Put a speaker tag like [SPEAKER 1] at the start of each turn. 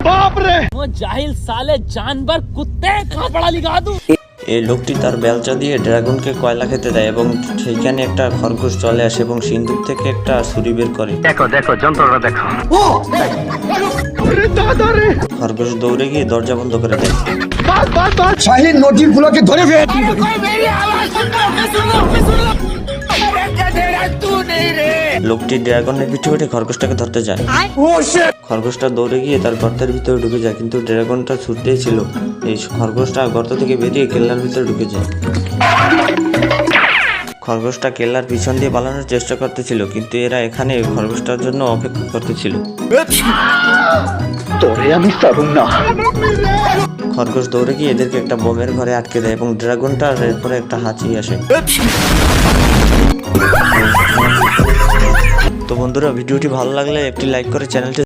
[SPEAKER 1] बाप रे वो जाहिल साले जानवर कुत्ते कहाँ पढ़ा लिखा तू।
[SPEAKER 2] এই লোকটি তার বেলচা দিয়ে ড্রাগনকে কয়লা খেতে দেয় এবং সেইখানে একটা খরগোশ চলে আসে এবং সিন্দুক থেকে একটা ছুরি বের করে।
[SPEAKER 3] দেখো দেখো যন্ত্রটা দেখো।
[SPEAKER 2] খরগোশ দৌড়ে গিয়ে দরজা বন্ধ করে দেয়।
[SPEAKER 4] শাহিন নজিরগুলোকে ধরে ফেল।
[SPEAKER 2] লোকটি ড্রাগনের পিঠে উঠে খরগোশটাকে ধরতে যায়। খরগোশটা দৌড়ে গিয়ে তার গর্তের ভিতরে ঢুকে যায়, কিন্তু ড্রাগনটা ছুটতেই ছিল। এই খরগোশটা গর্ত থেকে বেরিয়ে কেল্লার ভিতরে ঢুকে যায়। খরগোশটা কেল্লার পিছন দিয়ে পালানোর চেষ্টা করতেছিল, কিন্তু এরা এখানে খরগোশটার জন্য অপেক্ষা করতেছিল। খরগোশ দৌড়ে গিয়ে এদেরকে একটা বোমের ঘরে আটকে দেয় এবং ড্রাগনটার এরপরে একটা হাঁচি আসে। তো বন্ধুরা, ভিডিওটি ভালো লাগলে একটি লাইক করে চ্যানেলটি